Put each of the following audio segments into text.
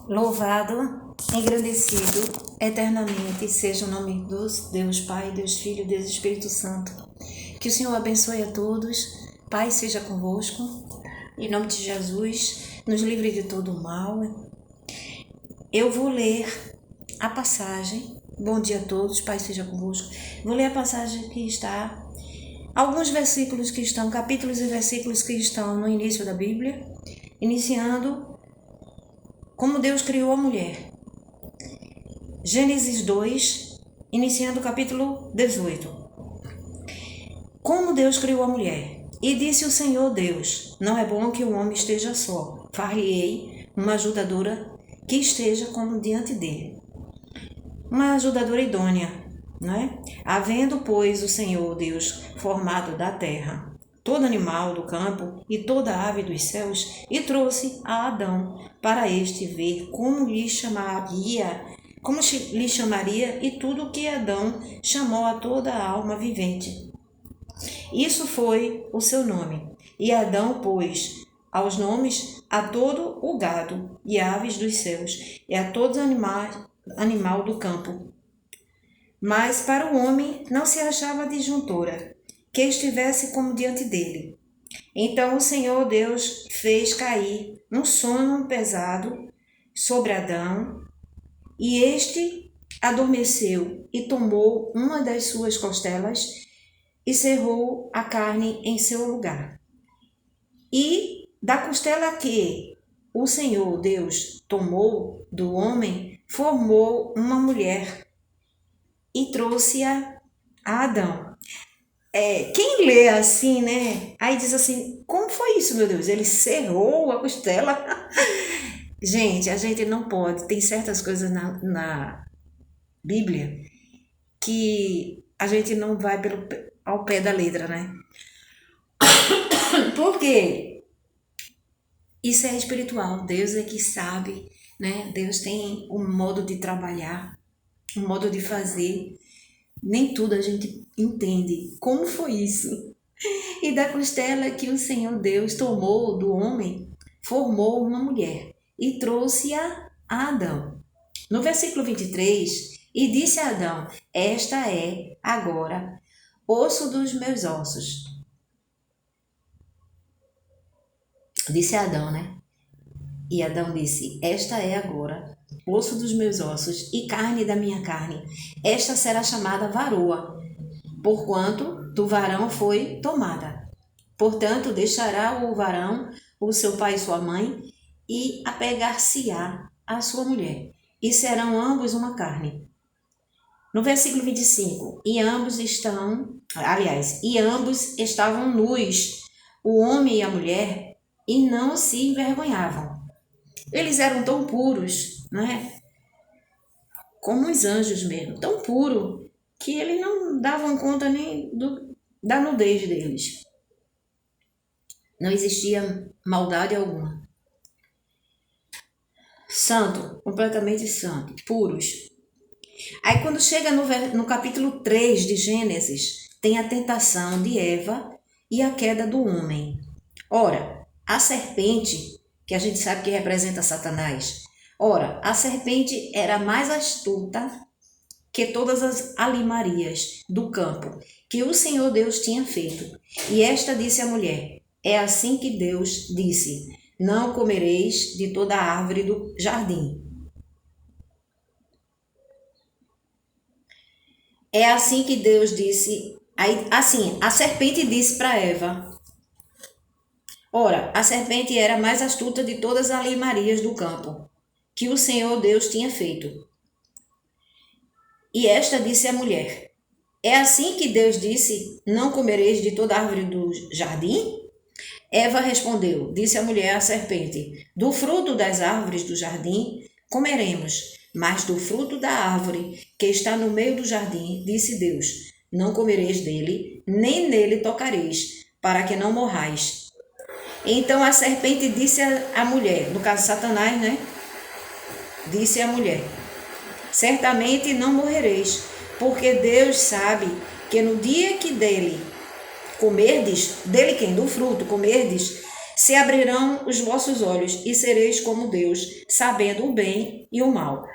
Louvado, engrandecido, eternamente seja o nome do Deus Pai, Deus Filho, Deus Espírito Santo. Que o Senhor abençoe a todos, Pai seja convosco, em nome de Jesus, nos livre de todo o mal. Eu vou ler a passagem, bom dia a todos, Pai seja convosco. Vou ler a passagem que está, alguns versículos que estão, capítulos e versículos que estão no início da Bíblia, iniciando como Deus criou a mulher. Gênesis 2, iniciando o capítulo 18. Como Deus criou a mulher. E disse o Senhor Deus, não é bom que o homem esteja só. Far-lhe-ei uma ajudadora que esteja como diante dele. Uma ajudadora idônea, não é? Havendo, pois, o Senhor Deus formado da terra todo animal do campo e toda ave dos céus, e trouxe a Adão para este ver como lhe chamaria, e tudo que Adão chamou a toda a alma vivente. Isso foi o seu nome. E Adão pôs aos nomes a todo o gado e aves dos céus, e a todo animal do campo. Mas para o homem não se achava disjuntora que estivesse como diante dele. Então o Senhor Deus fez cair um sono pesado sobre Adão, e este adormeceu e tomou uma das suas costelas e cerrou a carne em seu lugar. E da costela que o Senhor Deus tomou do homem, formou uma mulher e trouxe-a a Adão. Quem lê assim, né? Aí diz assim, como foi isso, meu Deus? Ele cerrou a costela? Gente, a gente não pode. Tem certas coisas na Bíblia que a gente não vai ao pé da letra, né? Por quê? Isso é espiritual. Deus é que sabe, né? Deus tem um modo de trabalhar, um modo de fazer. Nem tudo a gente entende. Como foi isso? E da costela que o Senhor Deus tomou do homem, formou uma mulher e trouxe-a a Adão. No versículo 23, e disse a Adão, esta é agora osso dos meus ossos. Disse a Adão, né? E Adão disse, esta é agora osso dos meus ossos e carne da minha carne. Esta será chamada varoa, porquanto do varão foi tomada. Portanto, deixará o varão o seu pai e sua mãe, e apegar-se-á à sua mulher, e serão ambos uma carne. No versículo 25, e ambos estavam nus, o homem e a mulher, e não se envergonhavam. Eles eram tão puros, né? Como os anjos mesmo, tão puros, que eles não davam conta nem da nudez deles. Não existia maldade alguma. Santo, completamente santo, puros. Aí quando chega no capítulo 3 de Gênesis, tem a tentação de Eva e a queda do homem. Ora, a serpente, que a gente sabe que representa Satanás, a serpente era mais astuta que todas as alimarias do campo que o Senhor Deus tinha feito. E esta disse à mulher, é assim que Deus disse, não comereis de toda a árvore do jardim. É assim que Deus disse, assim, a serpente disse para Eva, a serpente era mais astuta de todas as alimarias do campo que o Senhor Deus tinha feito. E esta disse à mulher, é assim que Deus disse, não comereis de toda árvore do jardim? Eva respondeu, disse a mulher à serpente, do fruto das árvores do jardim comeremos, mas do fruto da árvore que está no meio do jardim, disse Deus, não comereis dele, nem nele tocareis, para que não morrais. Então a serpente disse à mulher, no caso Satanás, né? Disse à mulher, certamente não morrereis, porque Deus sabe que no dia que dele comerdes, dele quem? Do fruto, comerdes, se abrirão os vossos olhos e sereis como Deus, sabendo o bem e o mal.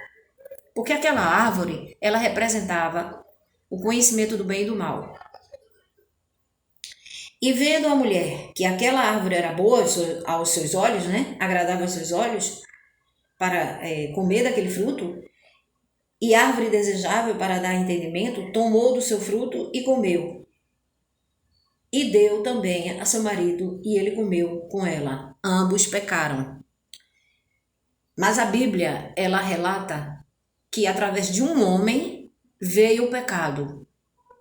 Porque aquela árvore, ela representava o conhecimento do bem e do mal. E vendo a mulher que aquela árvore era boa aos seus olhos, né? Agradava aos seus olhos, para comer daquele fruto, e árvore desejável para dar entendimento, tomou do seu fruto e comeu. E deu também a seu marido, e ele comeu com ela. Ambos pecaram. Mas a Bíblia, ela relata que através de um homem veio o pecado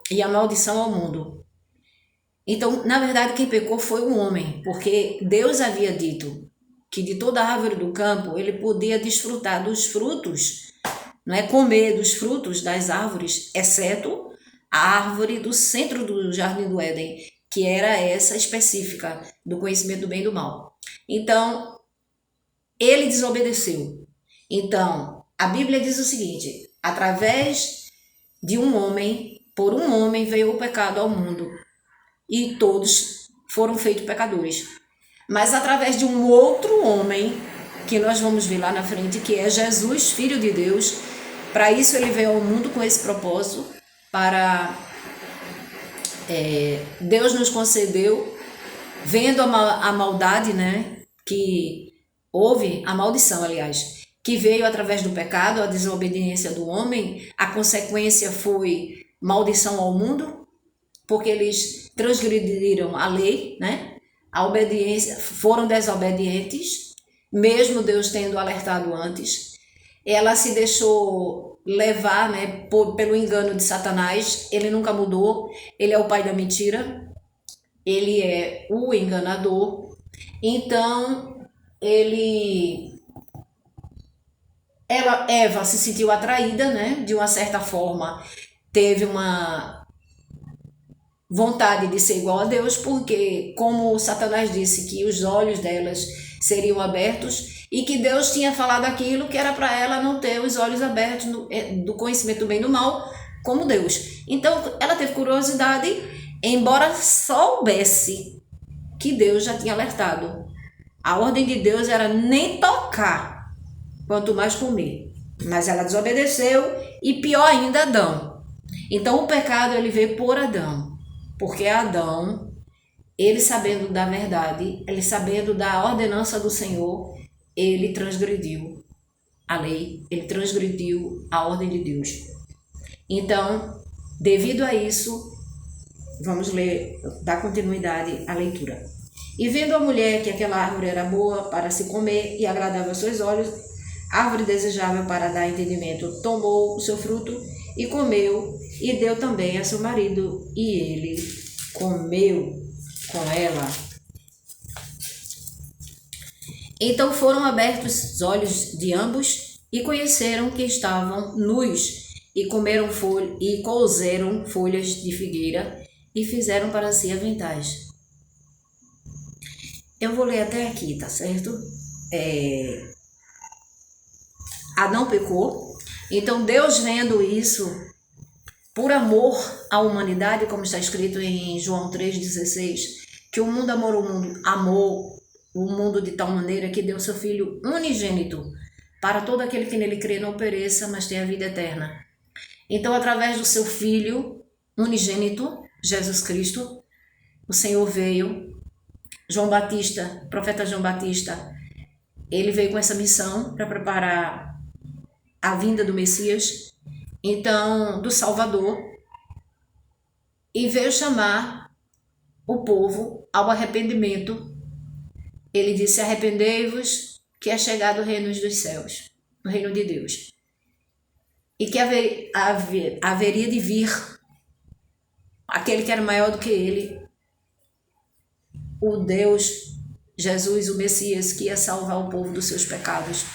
e a maldição ao mundo. Então, na verdade, quem pecou foi o homem, porque Deus havia dito que de toda árvore do campo ele podia desfrutar dos frutos, não é, comer dos frutos das árvores, exceto a árvore do centro do Jardim do Éden, que era essa específica do conhecimento do bem e do mal. Então, ele desobedeceu. Então, a Bíblia diz o seguinte: através de um homem, por um homem veio o pecado ao mundo, e todos foram feitos pecadores. Mas através de um outro homem, que nós vamos ver lá na frente, que é Jesus, Filho de Deus, para isso ele veio ao mundo com esse propósito, para Deus nos concedeu, vendo a maldade, né, que houve, a maldição, aliás, que veio através do pecado, a desobediência do homem, a consequência foi maldição ao mundo, porque eles transgrediram a lei, né? A obediência, foram desobedientes, mesmo Deus tendo alertado antes. Ela se deixou levar, né, pelo engano de Satanás. Ele nunca mudou, ele é o pai da mentira, ele é o enganador. Então, Eva se sentiu atraída, né, de uma certa forma, teve uma vontade de ser igual a Deus, porque como Satanás disse que os olhos delas seriam abertos e que Deus tinha falado aquilo que era para ela não ter os olhos abertos do conhecimento do bem e do mal como Deus. Então ela teve curiosidade, embora soubesse que Deus já tinha alertado. A ordem de Deus era nem tocar, quanto mais comer. Mas ela desobedeceu e pior ainda Adão. Então o pecado ele veio por Adão. Porque Adão, ele sabendo da verdade, ele sabendo da ordenança do Senhor, ele transgrediu a lei, ele transgrediu a ordem de Deus. Então, devido a isso, vamos ler, dar continuidade à leitura. E vendo a mulher que aquela árvore era boa para se comer e agradável aos seus olhos, árvore desejável para dar entendimento, tomou o seu fruto e comeu, e deu também a seu marido, e ele comeu com ela. Então foram abertos os olhos de ambos, e conheceram que estavam nus, e comeram e cozeram folhas de figueira, e fizeram para si aventais. Eu vou ler até aqui, tá certo? Adão pecou, então Deus vendo isso, por amor à humanidade, como está escrito em João 3,16, que o mundo amou o mundo de tal maneira que deu seu Filho unigênito, para todo aquele que nele crê não pereça, mas tenha vida eterna. Então, através do seu Filho unigênito, Jesus Cristo, o Senhor veio. João Batista, profeta João Batista, ele veio com essa missão para preparar a vinda do Messias, então, do Salvador, e veio chamar o povo ao arrependimento. Ele disse: arrependei-vos, que é chegado o reino dos céus, o reino de Deus, e que haveria de vir aquele que era maior do que ele, o Deus, Jesus, o Messias, que ia salvar o povo dos seus pecados.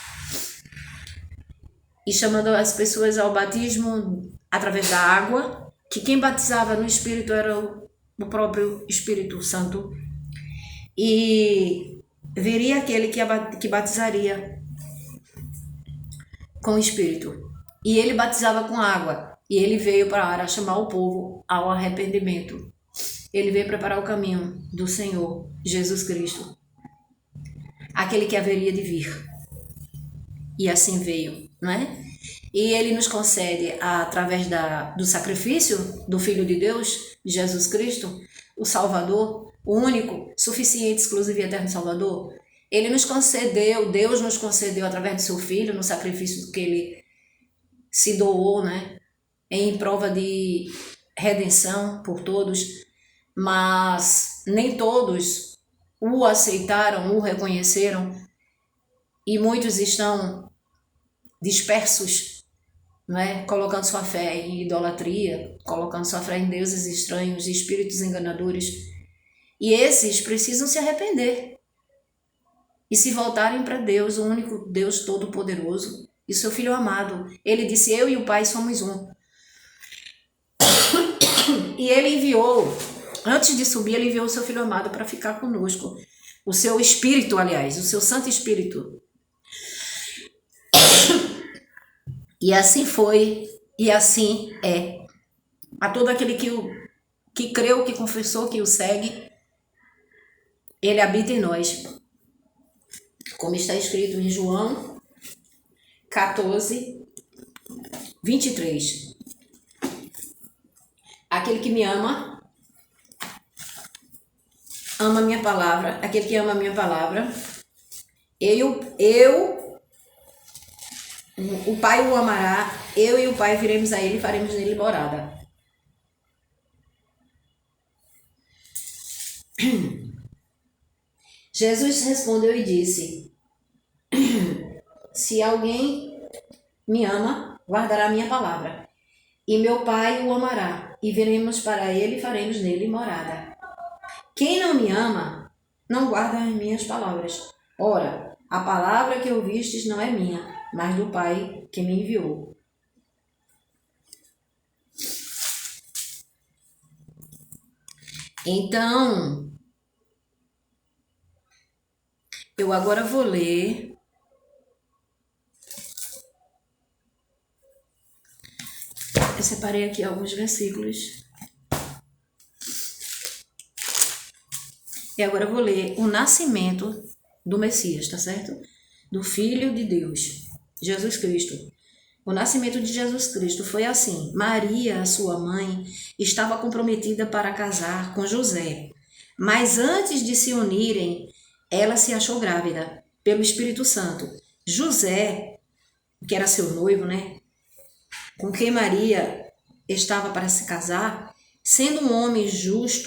E chamando as pessoas ao batismo através da água, que quem batizava no Espírito era o próprio Espírito Santo. E viria aquele que batizaria com o Espírito. E ele batizava com água. E ele veio para chamar o povo ao arrependimento. Ele veio preparar o caminho do Senhor Jesus Cristo. aquele que haveria de vir. E assim veio, não é? E ele nos concede, através do sacrifício do Filho de Deus, Jesus Cristo, o Salvador, o único, suficiente, exclusivo e eterno Salvador. Ele nos concedeu, Deus nos concedeu através do seu Filho, no sacrifício que ele se doou, né? Em prova de redenção por todos, mas nem todos o aceitaram, o reconheceram, e muitos estão dispersos, não é? Colocando sua fé em idolatria, colocando sua fé em deuses estranhos, espíritos enganadores. E esses precisam se arrepender e se voltarem para Deus, o único Deus todo-poderoso e seu Filho amado. Ele disse: eu e o Pai somos um. E ele enviou, antes de subir, ele enviou o seu Filho amado para ficar conosco. O seu Espírito, aliás, o seu Santo Espírito. E assim foi, e assim é. A todo aquele que creu, que confessou, que o segue, ele habita em nós. Como está escrito em João 14, 23. Aquele que me ama, ama a minha palavra. Aquele que ama a minha palavra, o Pai o amará, eu e o Pai viremos a ele e faremos nele morada. Jesus respondeu e disse: se alguém me ama, guardará a minha palavra, e meu Pai o amará, e viremos para ele e faremos nele morada. Quem não me ama, não guarda as minhas palavras. Ora, a palavra que ouvistes não é minha, mas do Pai que me enviou. Então, eu agora vou ler eu separei aqui alguns versículos. E agora eu vou ler o nascimento do Messias, tá certo? Do Filho de Deus, Jesus Cristo. O nascimento de Jesus Cristo foi assim: Maria, sua mãe, estava comprometida para casar com José, mas antes de se unirem, ela se achou grávida pelo Espírito Santo. José, que era seu noivo, né, com quem Maria estava para se casar, sendo um homem justo